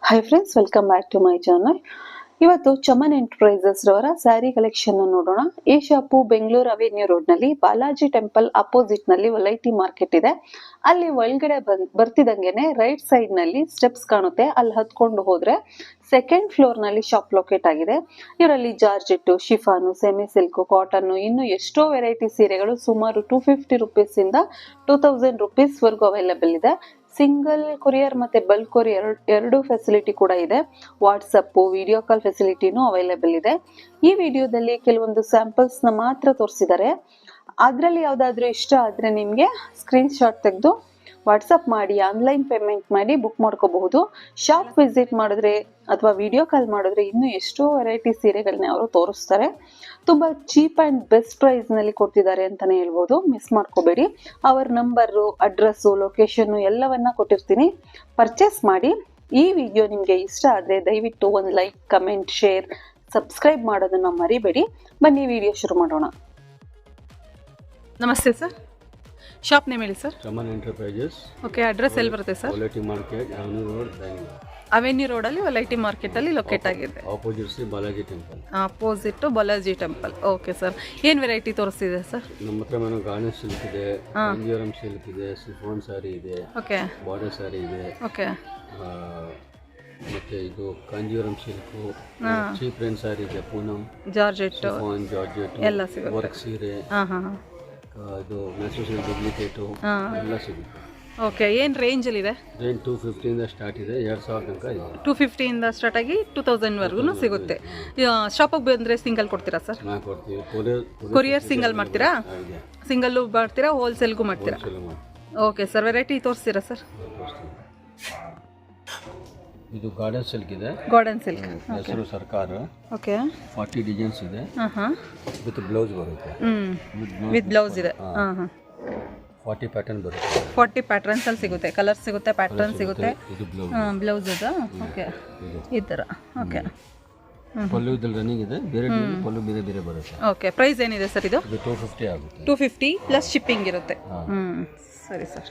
Hi friends, welcome back to my channel. ಇವತ್ತು Chaman enterprises ರವರ sari collection ನೋಡೋಣ. ಈ ಶಾಪು ಬೆಂಗಳೂರು ಅವೆನ್ಯೂ ರೋಡ್ ನಲ್ಲಿ ಬಾಲಾಜಿ ಟೆಂಪಲ್ ಅಪೋಸಿಟ್ ನಲ್ಲಿ ವಲೈಟಿ ಮಾರ್ಕೆಟ್ ಇದೆ. ಅಲ್ಲಿ ಒಳಗಡೆ ಬರ್ತಿದಂಗೆನೆ ರೈಟ್ ಸೈಡ್ ನಲ್ಲಿ ಸ್ಟೆಪ್ಸ್ ಕಾಣುತ್ತೆ. ಅಲ್ಲಿ ಹತ್ಕೊಂಡು ಹೋದ್ರೆ ಸೆಕೆಂಡ್ ಫ್ಲೋರ್ ನಲ್ಲಿ ಶಾಪ್ ಲೊಕೇಟ್ ಆಗಿದೆ. ಇವರಲ್ಲಿ georgette, chiffon, semi silk, cotton, ಇನ್ನು ಎಷ್ಟೋ ವೆರೈಟಿ ಸೀರೆಗಳು ಸುಮಾರು 250 ರುಪೀಸ್ ಇಂದ 2000 ರುಪೀಸ್ ವರೆಗೂ ಅವೈಲೇಬಲ್ ಇದೆ. ಸಿಂಗಲ್ ಕೊರಿಯರ್ ಮತ್ತೆ ಬಲ್ಕ್ ಕೊರಿಯರ್ ಎರಡು ಫೆಸಿಲಿಟಿ ಕೂಡ ಇದೆ. ವಾಟ್ಸಪ್, ವಿಡಿಯೋ ಕಾಲ್ ಫೆಸಿಲಿಟಿನೂ ಅವೈಲೇಬಲ್ ಇದೆ. ಈ ವಿಡಿಯೋದಲ್ಲಿ ಕೆಲವೊಂದು ಸ್ಯಾಂಪಲ್ಸ್ ನ ಮಾತ್ರ ತೋರಿಸಿದ್ದಾರೆ. ಅದರಲ್ಲಿ ಯಾವ್ದಾದ್ರು ಇಷ್ಟ ಆದ್ರೆ ನಿಮ್ಗೆ ಸ್ಕ್ರೀನ್ ಶಾಟ್ ತೆಗೆದು ವಾಟ್ಸಪ್ ಮಾಡಿ ಆನ್ಲೈನ್ ಪೇಮೆಂಟ್ ಮಾಡಿ ಬುಕ್ ಮಾಡ್ಕೋಬಹುದು. ಶಾಪ್ ವಿಸಿಟ್ ಮಾಡಿದ್ರೆ ಅಥವಾ ವಿಡಿಯೋ ಕಾಲ್ ಮಾಡಿದ್ರೆ ಇನ್ನೂ ಎಷ್ಟೋ ವೆರೈಟಿ ಸೀರೆಗಳನ್ನ ಅವರು ತೋರಿಸ್ತಾರೆ. ತುಂಬಾ ಚೀಪ್ ಅಂಡ್ ಬೆಸ್ಟ್ ಪ್ರೈಸ್ ನಲ್ಲಿ ಕೊಡ್ತಿದ್ದಾರೆ ಅಂತಾನೆ ಹೇಳ್ಬೋದು. ಮಿಸ್ ಮಾಡ್ಕೋಬೇಡಿ. ಅವರ ನಂಬರು, ಅಡ್ರೆಸ್ಸು, ಲೊಕೇಶನ್ ಎಲ್ಲವನ್ನ ಕೊಟ್ಟಿರ್ತೀನಿ. ಪರ್ಚೇಸ್ ಮಾಡಿ. ಈ ವಿಡಿಯೋ ನಿಮ್ಗೆ ಇಷ್ಟ ಆದ್ರೆ ದಯವಿಟ್ಟು ಒಂದು ಲೈಕ್, ಕಮೆಂಟ್, ಶೇರ್, ಸಬ್ಸ್ಕ್ರೈಬ್ ಮಾಡೋದನ್ನ ಮರಿಬೇಡಿ. ಬನ್ನಿ ವಿಡಿಯೋ ಶುರು ಮಾಡೋಣ. ನಮಸ್ತೆ ಸರ್, ಶಾಪ್ ನೇಮ್ ಹೇಳಿ sir. Chaman Enterprises. Okay, address ಎಲ್ಲಿ ಬರುತ್ತೆ ಸರ್? ವಲೈಟಿ market, Avenue Road, Bengaluru. Avenue ರೋಡಲ್ಲಿ ವಲೈಟಿ ಮಾರ್ಕೆಟಲ್ಲಿ ಲೊಕೇಟ್ ಆಗಿದೆ. Opposite Balaji temple. Opposite Balaji temple. Okay sir, ಏನು ವೆರೈಟಿ ತೋರಿಸ್ತಿದೆ ಸರ್? ನಮ್ಮ ಹತ್ರ ಗಾರ್ಡನ್ ಸಿಲ್ಕ್ ಇದೆ, ಕಾಂಜೀವರಂ ಸಿಲ್ಕ್ ಇದೆ, ಶಿಫಾನ್ ಸ್ಯಾರಿ ಇದೆ, ಓಕೆ, ಬಾರ್ಡರ್ ಸ್ಯಾರಿ ಇದೆ, ಓಕೆ, ಮತ್ತೆ ಇದು Kanjeevaram silk, cheap range sari ಇದೆ, ಪೂನಂ, ಜಾರ್ಜೆಟ್, ಜಾರ್ಜೆಟ್ ಎಲ್ಲ ಸಿಗುತ್ತೆ. ವರ್ಕ್ ಸೀರೆ, ಇದು ಮ್ಯಾಸೋಸಿಲ್ ಡೂಪ್ಲಿಕೇಟು ಎಲ್ಲ ಸಿಗುತ್ತೆ. ಓಕೆ, ಏನು ರೇಂಜಲ್ಲಿ ಇದೆ? ರೇಂಜ್ 250 ಇಂದ ಸ್ಟಾರ್ಟ್ ಇದೆ, 2000 ತನಕ ಇದೆ. 250 ಇಂದ ಸ್ಟಾರ್ಟ್ ಆಗಿ 2000 ವರೆಗೂ ಸಿಗುತ್ತೆ. ಶಾಪಿಗೆ ಬಂದರೆ ಸಿಂಗಲ್ ಕೊಡ್ತೀರಾ ಸರ್? ನಾವು ಕೊಡ್ತೀವಿ. ಕೊರಿಯರ್ ಸಿಂಗಲ್ ಮಾಡ್ತೀರಾ? ಸಿಂಗಲ್ಲು ಮಾಡ್ತೀರಾ, ಹೋಲ್ಸೇಲ್ಗೂ ಮಾಡ್ತೀರಾ? ಓಕೆ ಸರ್, ವೆರೈಟಿ ತೋರಿಸ್ತೀರಾ ಸರ್? ಇದು ಗಾರ್ಡನ್ ಸಿಲ್ಕ್ ಇದೆ. ಗಾರ್ಡನ್ ಸಿಲ್ಕ್ ಹೆಸರು ಸರ್ಕಾರ. ಓಕೆ, 40 ಡಿಸೈನ್ಸ್ ಇದೆ. ವಿತ್ ಬ್ಲೌಸ್ ಬರುತ್ತೆ. ವಿತ್ ಬ್ಲೌಸ್ ಇದೆ. 40 ಪ್ಯಾಟರ್ನ್ ಬರುತ್ತೆ. 40 ಪ್ಯಾಟರ್ನ್ಸ್ ಅಲ್ಲಿ ಸಿಗುತ್ತೆ, ಕಲರ್ ಸಿಗುತ್ತೆ, ಪ್ಯಾಟರ್ನ್ ಸಿಗುತ್ತೆ. ಇದು ಬ್ಲೌಸ್ ಇದೆ. ಓಕೆ, ಈ ಥರ. ಓಕೆ, ಪಲ್ಲು ಇದ್ರಲ್ಲಿ ರನ್ನಿಂಗ್ ಇದೆ, ಬೇರೆ ಪಲ್ಲು ಬೇರೆ ಬೇರೆ ಬರುತ್ತೆ. ಓಕೆ, ಪ್ರೈಸ್ ಏನಿದೆ ಸರ್ ಇದು? 250 ಆಗುತ್ತೆ. 250 ಪ್ಲಸ್ ಶಿಪ್ಪಿಂಗ್ ಇರುತ್ತೆ. ಸರಿ ಸರ್.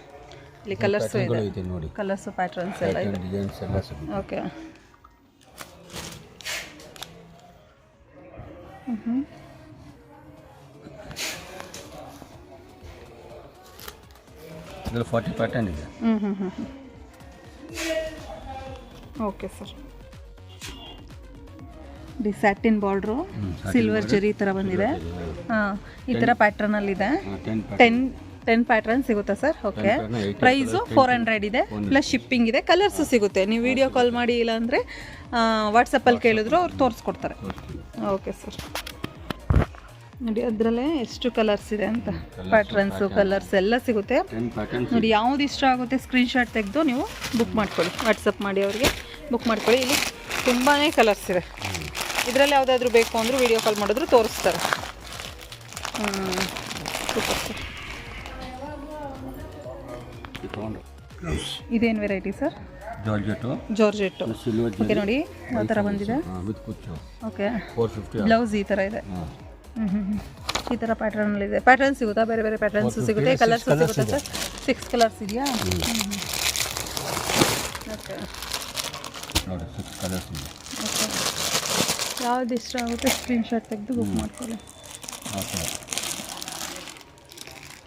ಇಲ್ಲಿ ಕಲರ್ಸ್ ಇದೆ ನೋಡಿ, ಕಲರ್ಸ್, ಪ್ಯಾಟರ್ನ್ಸ್ ಎಲ್ಲ ಇದೆ, ಡಿಸೈನ್ಸ್ ಎಲ್ಲ ಸಿಗುತ್ತೆ. ಓಕೆ, ಇದರಲ್ಲಿ 40 ಪ್ಯಾಟರ್ನ್ ಇದೆ. Okay sir. D satin border, silver ಜರಿ ಥರ ಬಂದಿದೆ. ಈ ಥರ ಪ್ಯಾಟ್ರನಲ್ಲಿದೆ. 10 ಪ್ಯಾಟ್ರನ್ ಸಿಗುತ್ತಾ ಸರ್? ಓಕೆ, ಪ್ರೈಸು 400 ಇದೆ, ಪ್ಲಸ್ ಶಿಪ್ಪಿಂಗ್ ಇದೆ. ಕಲರ್ಸು ಸಿಗುತ್ತೆ. ನೀವು ವಿಡಿಯೋ ಕಾಲ್ ಮಾಡಿ, ಇಲ್ಲಾಂದರೆ ವಾಟ್ಸಪ್ಪಲ್ಲಿ ಕೇಳಿದ್ರು ಅವ್ರು ತೋರಿಸ್ಕೊಡ್ತಾರೆ. ಓಕೆ ಸರ್, ನೋಡಿ ಅದರಲ್ಲೇ ಎಷ್ಟು ಕಲರ್ಸ್ ಇದೆ ಅಂತ. ಪ್ಯಾಟ್ರನ್ಸು, ಕಲರ್ಸ್ ಎಲ್ಲ ಸಿಗುತ್ತೆ. ನೋಡಿ, ಯಾವ್ದು ಇಷ್ಟ ಆಗುತ್ತೆ ಸ್ಕ್ರೀನ್ಶಾಟ್ ತೆಗೆದು ನೀವು ಬುಕ್ ಮಾಡ್ಕೊಳ್ಳಿ. ವಾಟ್ಸಪ್ ಮಾಡಿ ಅವರಿಗೆ ಬುಕ್ ಮಾಡ್ಕೊಳ್ಳಿ. ಇಲ್ಲಿ ತುಂಬಾ ಕಲರ್ಸ್ ಇದೆ. ಇದರಲ್ಲಿ ಯಾವುದಾದ್ರೂ ಬೇಕು ಅಂದರೂ ವಿಡಿಯೋ ಕಾಲ್ ಮಾಡಿದ್ರು ತೋರಿಸ್ತಾರೆ. Super sir. ಇದೇನು ವೆರೈಟಿ ಸರ್? ಜಾರ್ಜೆಟ್ಟು. ಓಕೆ, ನೋಡಿ ಯಾವ ಥರ ಬಂದಿದೆ. ಓಕೆ, 450. ಬ್ಲೌಸ್ ಈ ಥರ ಇದೆ. ಈ ಥರ ಪ್ಯಾಟರ್ನಲ್ಲಿದೆ. ಪ್ಯಾಟರ್ನ್ ಸಿಗುತ್ತಾ? ಬೇರೆ ಬೇರೆ ಪ್ಯಾಟರ್ನ್ಸು ಸಿಗುತ್ತೆ, ಕಲರ್ಸು ಸಿಗುತ್ತೆ ಸರ್. 6 ಕಲರ್ಸ್ ಇದೆಯಾ? ಓಕೆ, ಓಕೆ, ಯಾವ್ದು ಇಷ್ಟ ಆಗುತ್ತೆ ಸ್ಕ್ರೀನ್ಶಾಟ್ ತೆಗೆದು ಬುಕ್ ಮಾಡ್ಕೊಳ್ಳಿ.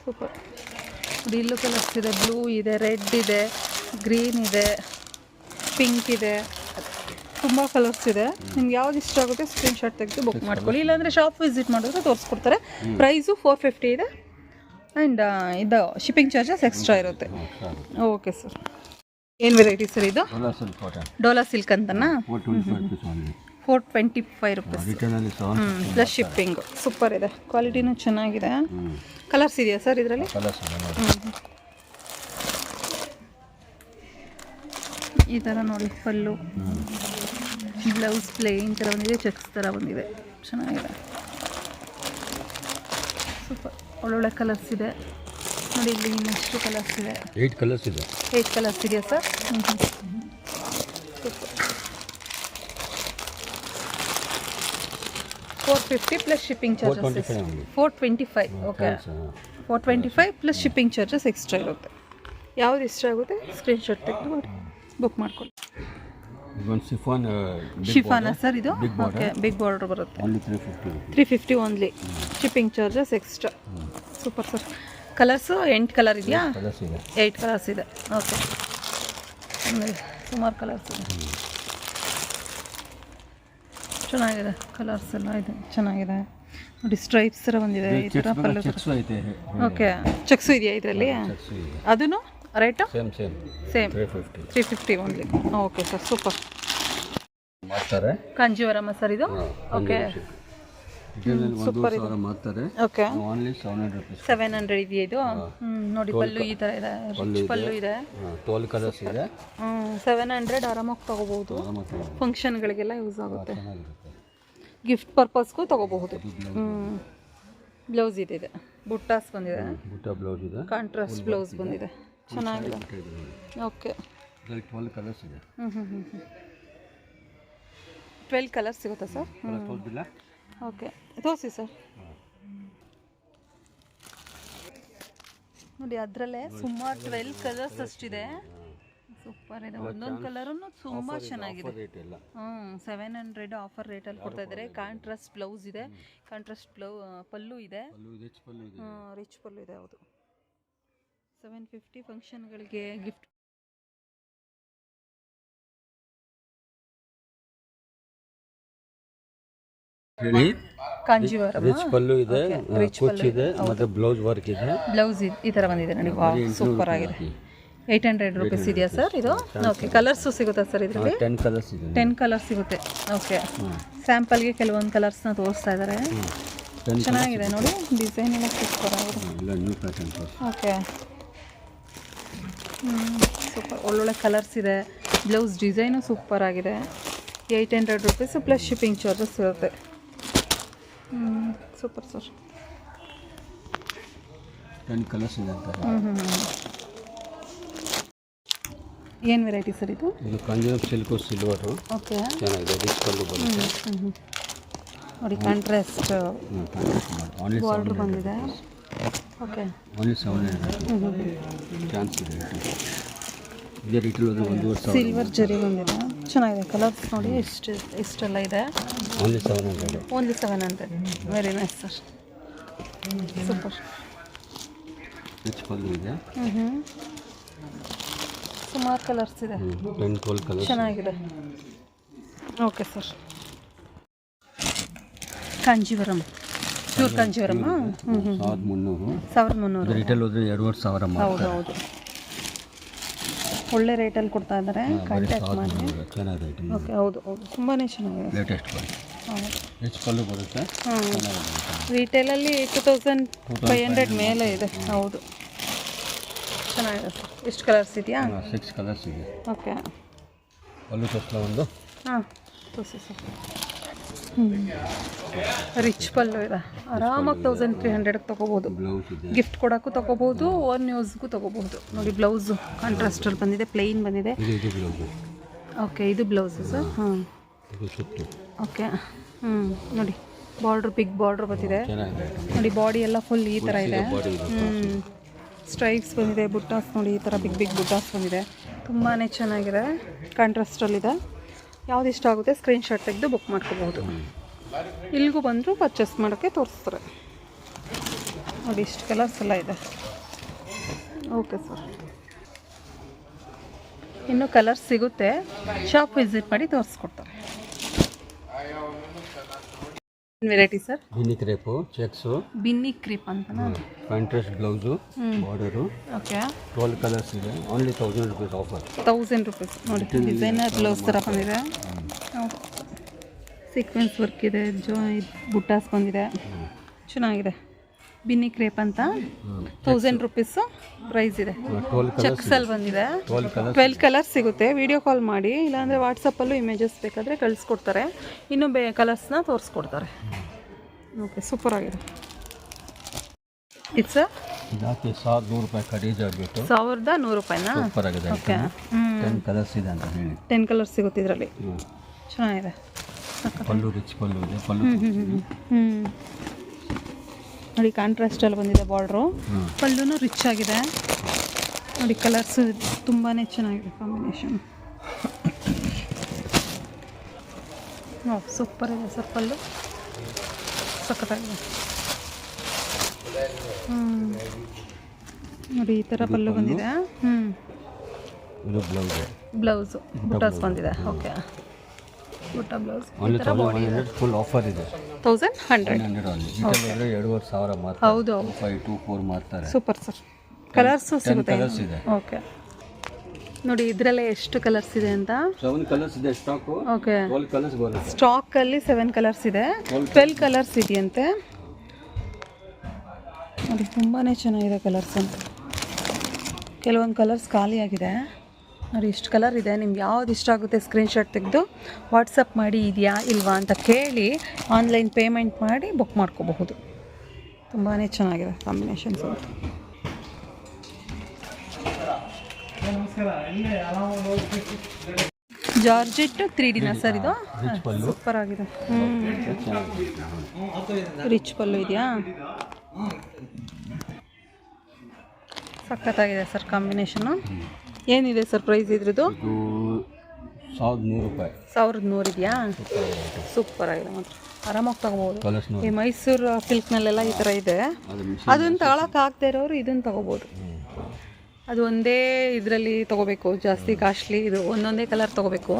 ಸೂಪರ್. ಇಲ್ಲೂ ಕಲರ್ಸ್ ಇದೆ, ಬ್ಲೂ ಇದೆ, ರೆಡ್ ಇದೆ, ಗ್ರೀನ್ ಇದೆ, ಪಿಂಕ್ ಇದೆ, ತುಂಬ ಕಲರ್ಸ್ ಇದೆ. ನಿಮ್ಗೆ ಯಾವ್ದು ಇಷ್ಟ ಆಗುತ್ತೆ ಸ್ಕ್ರೀನ್ಶಾಟ್ ತೆಗೆದು ಬುಕ್ ಮಾಡ್ಕೊಳ್ಳಿ. ಇಲ್ಲಾಂದರೆ ಶಾಪ್ ವಿಸಿಟ್ ಮಾಡಿದ್ರೆ ತೋರಿಸ್ಕೊಡ್ತಾರೆ. ಪ್ರೈಸು 450 ಇದೆ, ಆ್ಯಂಡ್ ಇದು ಶಿಪ್ಪಿಂಗ್ ಚಾರ್ಜಸ್ ಎಕ್ಸ್ಟ್ರಾ ಇರುತ್ತೆ. Okay sir. ಏನು ವೆರೈಟಿ ಸರ್ ಇದು? ಡೋಲಾ ಸಿಲ್ಕ್ ಅಂತನಾ? 425 ರುಪೀಸ್ ಪ್ಲಸ್ ಶಿಪ್ಪಿಂಗು. ಸೂಪರ್ ಇದೆ, ಕ್ವಾಲಿಟಿನೂ ಚೆನ್ನಾಗಿದೆ. ಕಲರ್ಸ್ ಇದೆಯಾ ಸರ್ ಇದರಲ್ಲಿ? ಈ ಥರ ನೋಡಿ, ಪಲ್ಲು, ಬ್ಲೌಸ್ ಪ್ಲೇನ್ ಥರ ಬಂದಿದೆ, ಚೆಕ್ಸ್ ಥರ ಬಂದಿದೆ, ಚೆನ್ನಾಗಿದೆ. ಸೂಪರ್, ಒಳ್ಳೊಳ್ಳೆ ಕಲರ್ಸ್ ಇದೆ. ನೋಡಿ, ಇಲ್ಲಿ ಇನ್ನಷ್ಟು ಕಲರ್ಸ್ ಇದೆ. 8 ಕಲರ್ಸ್ ಇದೆ. 8 ಕಲರ್ಸ್ ಇದೆಯಾ sir? Super. 450 plus shipping charges 425. Okay, 425 plus shipping charges extra ಇರುತ್ತೆ. ಯಾವ್ದು ಇಷ್ಟ ಆಗುತ್ತೆ ಸ್ಕ್ರೀನ್ಶಾಟ್ ತೆಗೆದು ಬುಕ್ ಮಾಡ್ಕೊಳ್ಳಿ. ಇದೊಂದು ಶಿಫಾನ್ ಶಿಫಾನಾ ಸರ್ ಇದು? ಓಕೆ, ಬಿಗ್ ಬಾರ್ಡರ್ ಬರುತ್ತೆ. Only 350 350 only, shipping charges extra. Super sir. Colours 8 colour ಇದೆಯಾ? ಕಲರ್ಸ್ ಇದೆ. 8 ಕಲರ್ಸ್ ಇದೆ. ಓಕೆ, ಸುಮಾರು ಕಲರ್ಸ್ ಇದೆ. ಚೆನ್ನಾಗಿದೆ ಕಲರ್ಸ್ ಎಲ್ಲ ಇದೆ, ಚೆನ್ನಾಗಿದೆ ನೋಡಿ. ಸ್ಟ್ರೈಪ್ಸ್ ಥರ ಬಂದಿದೆ ಈ ಥರ ಪಲ್ಲು. ಚೆಕ್ಸ್ ಐತೆ. ಓಕೆ, ಚೆಕ್ಸು ಇದೆಯಾ ಇದರಲ್ಲಿ? ಚೆಕ್ಸ್ ಇದೆ. ಅದೂ rate same 350 only. Okay sir, super. ಮಾಡ್ತಾರೆ ಕಾಂಜೀವರಮ ಸರ್ ಇದು? ಓಕೆ, ಸೂಪರ್ ಇದೆ. ಮಾಡ್ತಾರೆ. Okay, only 700 rupees. 700 ಇದೆಯಾ ಇದು? ನೋಡಿ, ಪಲ್ಲು ಈ ಥರ ಇದೆ, ರಿಚ್ ಪಲ್ಲು ಇದೆ. 12 ಕಲರ್ಸ್ ಇದೆ. 700 ಆರಾಮಾಗಿ ತೊಗೋಬಹುದು. ಆರಾಮಾಗಿ ಫಂಕ್ಷನ್ಗಳಿಗೆಲ್ಲ ಯೂಸ್ ಆಗುತ್ತೆ, ಚೆನ್ನಾಗಿರುತ್ತೆ. ಗಿಫ್ಟ್ ಪರ್ಪಸ್ಗೂ ತೊಗೋಬಹುದು. ಬ್ಲೌಸ್ ಇದೆ, ಬುಟ್ಟಾಸ್ ಬಂದಿದೆ, ಬುಟ್ಟ ಬ್ಲೌಸ್ ಇದೆ, ಕಾಂಟ್ರಾಸ್ಟ್ ಬ್ಲೌಸ್ ಬಂದಿದೆ, ಚೆನ್ನಾಗಿದೆ. ಓಕೆ, ಇದರಲ್ಲಿ 12 ಕಲರ್ಸ್ ಇದೆ. 12 ಕಲರ್ಸ್ ಸಿಗುತ್ತಾ ಸರ್? ತೋರಿಸಿಲ್ಲ? ಓಕೆ, ತೋರಿಸಿ ಸರ್. ನೋಡಿ, ಅದರಲ್ಲೇ ಸುಮಾರು 12 ಕಲರ್ಸ್ ಅಷ್ಟಿದೆ. ಸೂಪರ್ ಇದೆ, ಒಂದೊಂದು ಕಲರೂ ತುಂಬ ಚೆನ್ನಾಗಿದೆ. 700 ಆಫರ್ ರೇಟಲ್ಲಿ ಕೊಡ್ತಾ ಇದ್ದಾರೆ. ಕಾಂಟ್ರಾಸ್ಟ್ ಬ್ಲೌಸ್ ಇದೆ, ಕಾಂಟ್ರಾಸ್ಟ್ ಪಲ್ಲು ಇದೆ, ರಿಚ್ ಪಲ್ಲು ಇದೆ. ಹೌದು, 750 ಫಂಕ್ಷನ್ಗಳಿಗೆ ಗಿಫ್ಟ್. ಹೇಳಿ. ಕಾಂಜೀವರಂ ರಿಚ್ ಪಲ್ಲು ಇದೆ, ಕುಚ್ ಇದೆ, ಮತ್ತೆ ಬ್ಲೌಸ್ ವರ್ಕ್ ಇದೆ. ಬ್ಲೌಸ್ ಈ ಥರ ಬಂದಿದೆ ನೋಡಿ, ಸೂಪರ್ ಆಗಿದೆ. 800 ರೂಪೀಸ್ ಇದೆಯಾ ಸರ್ ಇದು? ಓಕೆ, ಕಲರ್ಸು ಸಿಗುತ್ತಾ ಸರ್ ಇದರಲ್ಲಿ? 10 ಕಲರ್ಸ್ ಇದೆ. 10 ಕಲರ್ಸ್ ಸಿಗುತ್ತೆ. ಓಕೆ, ಸ್ಯಾಂಪಲ್ಗೆ ಕೆಲವೊಂದು ಕಲರ್ಸ್ನ ತೋರಿಸ್ತಾ ಇದ್ದಾರೆ. ಚೆನ್ನಾಗಿದೆ ನೋಡಿ, ಡಿಸೈನ್ ಎಲ್ಲ ಸೂಪರ್ ಆಗಿದೆ. New pattern. ಓಕೆ, ಸೂಪರ್, ಒಳ್ಳೊಳ್ಳೆ ಕಲರ್ಸ್ ಇದೆ. ಬ್ಲೌಸ್ ಡಿಸೈನು ಸೂಪರ್ ಆಗಿದೆ. 800 ರೂಪೀಸ್ ಪ್ಲಸ್ ಶಿಪ್ಪಿಂಗ್ ಚಾರ್ಜಸ್ ಇರುತ್ತೆ. Super sir. 10 ಕಲರ್ಸ್ ಇದೆ ಅಂತ. ಏನು ವೆರೈಟಿ ಸರ್ ಇದು? ಇದು ಕಾಂಜೀವರಂ ಸಿಲ್ಕು ಸಿಲ್ವರು. ಓಕೆ, ಚೆನ್ನಾಗಿದೆ, ರಿಚ್ ಪಲ್ಲು ಬರುತ್ತೆ. ನೋಡಿ, ಕಾಂಟ್ರಾಸ್ಟ್ ಬಾರ್ಡರ್ ಬಂದಿದೆ. ಓಕೆ, ಓನ್ಲಿ 700 ಚಾನ್ಸ್ ಇದೆ. ಇದೇ ರಿಟೇಲ್ ಹೋದ್ರೆ 1,500. ಸಿಲ್ವರ್ ಜರಿ ಬಂದಿದೆ, ಚೆನ್ನಾಗಿದೆ. ಕಲರ್ಸ್ ನೋಡಿ ಎಷ್ಟೆಲ್ಲ ಇದೆ. Only 700. Only 700. Very nice sir, super. Rich ಪಲ್ಲು ಇದೆ. ಸುಮಾರು ಕಲರ್ಸ್ ಇದೆ, 10-12 ಕಲರ್ಸ್ ಚೆನ್ನಾಗಿದೆ. Okay sir. Kanjeevaram, pure Kanjeevaram. 1300 retail ಹೋದ್ರೆ 2,500. ಹೌದು ಹೌದು, ಒಳ್ಳೆ ರೇಟಲ್ಲಿ ಕೊಡ್ತಾ ಇದ್ದಾರೆ. ಕಾಂಟ್ಯಾಕ್ಟ್ ಮಾಡಿ. ಚೆನ್ನಾಗಿದೆ. ಓಕೆ, ಹೌದು ಹೌದು, ತುಂಬಾ ಚೆನ್ನಾಗಿದೆ. ಲೇಟೆಸ್ಟ್ ಹೌದು, ರಿಚ್ ಪಲ್ಲು ಬರುತ್ತೆ. ರಿಟೇಲಲ್ಲಿ 2,500 ಮೇಲೆ ಇದೆ. ಹೌದು, ಚೆನ್ನಾಗಿದೆ ಸರ್. ಎಷ್ಟು ಕಲರ್ಸ್ ಇದೆಯಾ? 6 ಕಲರ್ಸ್ ಇದೆ. ಓಕೆ, ಪಲ್ಲು ತೋರಿಸಲ ಒಂದು. ತೋರಿಸಿ ಸರ್. ರಿಚ್ ಪಲ್ಲು ಇದೆ, ಆರಾಮಾಗಿ 1,300ಗೆ ತೊಗೋಬೋದು. ಬ್ಲೌಸ್ ಇದೆ, ಗಿಫ್ಟ್ ಕೊಡೋಕ್ಕೂ ತೊಗೋಬೋದು, ಓನ್ ಯೂಸ್ಗೂ ತೊಗೋಬೋದು. ನೋಡಿ, ಬ್ಲೌಸು ಕಾಂಟ್ರಾಸ್ಟಲ್ಲಿ ಬಂದಿದೆ, ಪ್ಲೇನ್ ಬಂದಿದೆ. ಇದು ಬ್ಲೌಸು. ಓಕೆ, ಇದು ಬ್ಲೌಸು ಸರ್. ಇದು ಸುತ್ತು. ಓಕೆ, ನೋಡಿ, ಬಾರ್ಡ್ರ್ ಬಿಗ್ ಬಾರ್ಡ್ರ್ ಬಂದಿದೆ. ಚೆನ್ನಾಗಿದೆ ನೋಡಿ, ಬಾಡಿ ಎಲ್ಲ ಫುಲ್ ಈ ಥರ ಇದೆ. ಸ್ಟ್ರೈಪ್ಸ್ ಬಂದಿದೆ, ಬುಟ್ಟಾಸ್ ನೋಡಿ, ಈ ಥರ ಬಿಗ್ ಬಿಗ್ ಬುಟ್ಟಾಸ್ ಬಂದಿದೆ. ತುಂಬಾ ಚೆನ್ನಾಗಿದೆ, ಕಾಂಟ್ರಾಸ್ಟಲ್ಲಿದೆ. ಯಾವ್ದು ಇಷ್ಟ ಆಗುತ್ತೆ ಸ್ಕ್ರೀನ್ಶಾಟ್ ತೆಗೆದು ಬುಕ್ ಮಾಡ್ಕೋಬಹುದು. ಇಲ್ಲಿಗೂ ಬಂದರೂ ಪರ್ಚೇಸ್ ಮಾಡೋಕ್ಕೆ ತೋರಿಸ್ತಾರೆ. ನೋಡಿ, ಇಷ್ಟು ಕಲರ್ಸ್ ಎಲ್ಲ ಇದೆ. ಓಕೆ ಸರ್, ಇನ್ನೂ ಕಲರ್ಸ್ ಸಿಗುತ್ತೆ, ಶಾಪ್ ವಿಸಿಟ್ ಮಾಡಿ ತೋರಿಸ್ಕೊಡ್ತಾರೆ. Variety sir? Binny crepe, checks. Binny crepe ಅಂತನಾ? Contrast blouse, border. Okay, 12 colours ಇದೆ. Only 1,000 rupees offer. 1,000 ರೂಪೀಸ್. ನೋಡಿ, ಡಿಸೈನರ್ ಬ್ಲೌಸ್ ಥರ ಬಂದಿದೆ. ಸೀಕ್ವೆನ್ಸ್ ವರ್ಕ್ ಇದೆ, ಬುಟ್ಟಾಸ್ ಬಂದಿದೆ, ಚೆನ್ನಾಗಿದೆ. ಬಿನ್ನಿ ಕ್ರೇಪ್ ಅಂತ 1,000 ರೂಪೀಸು ಪ್ರೈಸ್ ಇದೆ. ಚೆಕ್ಸಲ್ಲಿ ಬಂದಿದೆ. 12 ಕಲರ್ಸ್ ಸಿಗುತ್ತೆ. ವಿಡಿಯೋ ಕಾಲ್ ಮಾಡಿ, ಇಲ್ಲಾಂದರೆ ವಾಟ್ಸಪ್ಪಲ್ಲೂ ಇಮೇಜಸ್ ಬೇಕಾದರೆ ಕಳಿಸ್ಕೊಡ್ತಾರೆ. ಇನ್ನೂ ಕಲರ್ಸ್ನ ತೋರಿಸ್ಕೊಡ್ತಾರೆ. ಓಕೆ, ಸೂಪರ್ ಆಗಿದೆ. ಇದು ಸರ್? ಇದಕ್ಕೆ 1,100 ರೂಪಾಯಿ ಕಡಿಮೆ ಆಗಿಬಿಟ್ಟು 1,100 ರೂಪಾಯಿನಾ? ಸೂಪರ್ ಆಗಿದೆ. ಓಕೆ, 10 ಕಲರ್ಸ್ ಇದೆ ಅಂತ ಹೇಳಿ. 10 ಕಲರ್ಸ್ ಸಿಗುತ್ತೆ ಇದರಲ್ಲಿ. ಚೆನ್ನಾಗಿದೆ. ಪಲ್ಲು ರಿಚ್ ಪಲ್ಲು ಇದೆ. ಪಲ್ಲು ನೋಡಿ, ಕಾಂಟ್ರಾಸ್ಟಲ್ಲಿ ಬಂದಿದೆ ಬಾರ್ಡ್ರು. ಪಲ್ಲುನೂ ರಿಚ್ ಆಗಿದೆ. ನೋಡಿ, ಕಲರ್ಸ್ ತುಂಬಾ ಚೆನ್ನಾಗಿದೆ ಕಾಂಬಿನೇಷನ್. ಓ ಸೂಪರ್ ಇದೆ ಸರ್ ಪಲ್ಲು ಸಖತ್ತಾಗಿದೆ. ನೋಡಿ ಈ ಥರ ಪಲ್ಲು ಬಂದಿದೆ. ಇದು ಬ್ಲೌಸು ಬುಟಾಸ್ ಬಂದಿದೆ. ಓಕೆ ಬುಟ್ಟ ಬ್ಲೌಸ್ ಫುಲ್ ಆಫರ್ ಇದೆ. 1100 ಓನ್ಲಿ. ಇಟಲ್ಲಿ 2,500 ಮಾತ್ರ. ಹೌದು 5, 2, 4 ಮಾಡ್ತಾರೆ. Super sir. ಕಲರ್ಸು ಸಿಗುತ್ತೆ. ಕಲರ್ಸ್ ಇದೆ. ಓಕೆ ನೋಡಿ ಇದರಲ್ಲೇ ಎಷ್ಟು ಕಲರ್ಸ್ ಇದೆ ಅಂತ. 7 ಕಲರ್ಸ್ ಇದೆ ಸ್ಟಾಕು. ಓಕೆ 12 ಕಲರ್ಸ್ ಬರುತ್ತೆ. ಸ್ಟಾಕಲ್ಲಿ 7 ಕಲರ್ಸ್ ಇದೆ. 12 ಕಲರ್ಸ್ ಇದೆಯಂತೆ ನೋಡಿ. ತುಂಬಾ ಚೆನ್ನಾಗಿದೆ ಕಲರ್ಸ್ ಅಂತ. ಕೆಲವೊಂದು ಕಲರ್ಸ್ ಖಾಲಿಯಾಗಿದೆ ನೋಡಿ. ಇಷ್ಟು ಕಲರ್ ಇದೆ. ನಿಮ್ಗೆ ಯಾವ್ದು ಇಷ್ಟ ಆಗುತ್ತೆ ಸ್ಕ್ರೀನ್ಶಾಟ್ ತೆಗೆದು ವಾಟ್ಸಪ್ ಮಾಡಿ ಇದೆಯಾ ಇಲ್ವಾ ಅಂತ ಕೇಳಿ ಆನ್ಲೈನ್ ಪೇಮೆಂಟ್ ಮಾಡಿ ಬುಕ್ ಮಾಡ್ಕೋಬಹುದು. ತುಂಬಾ ಚೆನ್ನಾಗಿದೆ ಕಾಂಬಿನೇಷನ್ಸ್ ಅಂತ. ಜಾರ್ಜೆಟ್ 3Dನ ಸರ್ ಇದು. ಸೂಪರ್ ಆಗಿದೆ. ರಿಚ್ ಪಲ್ಲು ಇದೆಯಾ? ಸಖತ್ತಾಗಿದೆ ಸರ್ ಕಾಂಬಿನೇಷನು. ಏನಿದೆ ಸರ್ ಪ್ರೈಸ್ ಇದ್ರದ್ದು? 1,100 ರೂಪಾಯಿ. 1,100 ಇದೆಯಾ? ಸೂಪರ್ ಆಗಿದೆ ಮಾತ್ರ. ಆರಾಮಾಗಿ ತಗೋಬೋದು. ಈ ಮೈಸೂರು ಸಿಲ್ಕ್ನಲ್ಲೆಲ್ಲ ಈ ಥರ ಇದೆ. ಅದನ್ನು ತಗೊಳಕ್ಕಾಗದೇ ಇರೋರು ಇದನ್ನು ತಗೋಬೋದು. ಅದು ಒಂದೇ ಇದರಲ್ಲಿ ತೊಗೋಬೇಕು, ಜಾಸ್ತಿ ಕಾಸ್ಟ್ಲಿ. ಇದು ಒಂದೊಂದೇ ಕಲರ್ ತೊಗೋಬೇಕು.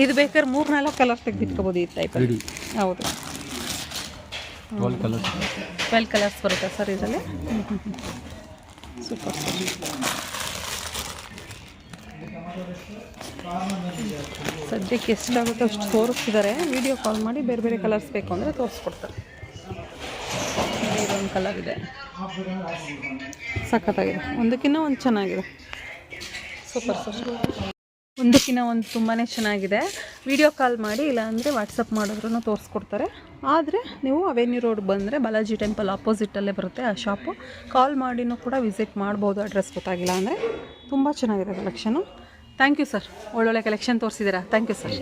ಇದು ಬೇಕಾದ್ರೆ 3-4 ಕಲರ್ ತೆಗೆದಿಟ್ಕೋಬೋದು ಈ ಟೈಪಲ್ಲಿ. ಹೌದು 12 ಕಲರ್ಸ್ ಬರುತ್ತೆ ಸರ್ ಇದರಲ್ಲಿ. ಸೂಪರ್. ಸದ್ಯಕ್ಕೆ ಎಷ್ಟಾಗುತ್ತೋ ಅಷ್ಟು ತೋರಿಸ್ತಿದ್ದಾರೆ. ವಿಡಿಯೋ ಕಾಲ್ ಮಾಡಿ ಬೇರೆ ಬೇರೆ ಕಲರ್ಸ್ ಬೇಕು ಅಂದರೆ ತೋರಿಸ್ಕೊಡ್ತಾರೆ. ಇದೊಂದು ಕಲರ್ ಇದೆ, ಸಖತ್ತಾಗಿದೆ. ಒಂದಕ್ಕಿಂತ ಒಂದು ಚೆನ್ನಾಗಿದೆ. Super sir. ಒಂದಕ್ಕಿಂತ ಒಂದು ತುಂಬಾ ಚೆನ್ನಾಗಿದೆ. ವಿಡಿಯೋ ಕಾಲ್ ಮಾಡಿ ಇಲ್ಲಾಂದರೆ ವಾಟ್ಸಪ್ ಮಾಡಿದ್ರೂ ತೋರಿಸ್ಕೊಡ್ತಾರೆ. ಆದರೆ ನೀವು ಅವೆನ್ಯೂ ರೋಡ್ ಬಂದರೆ ಬಾಲಾಜಿ ಟೆಂಪಲ್ ಆಪೋಸಿಟಲ್ಲೇ ಬರುತ್ತೆ ಆ ಶಾಪು. ಕಾಲ್ ಮಾಡಿನೂ ಕೂಡ ವಿಸಿಟ್ ಮಾಡ್ಬೋದು. ಅಡ್ರೆಸ್ ಗೊತ್ತಾಗಿಲ್ಲ ಅಂದರೆ. ತುಂಬ ಚೆನ್ನಾಗಿದೆ ಕಲೆಕ್ಷನು. Thank you sir. ಒಳ್ಳೊಳ್ಳೆ ಕಲೆಕ್ಷನ್ ತೋರಿಸಿದ್ದೀರಾ. Thank you sir.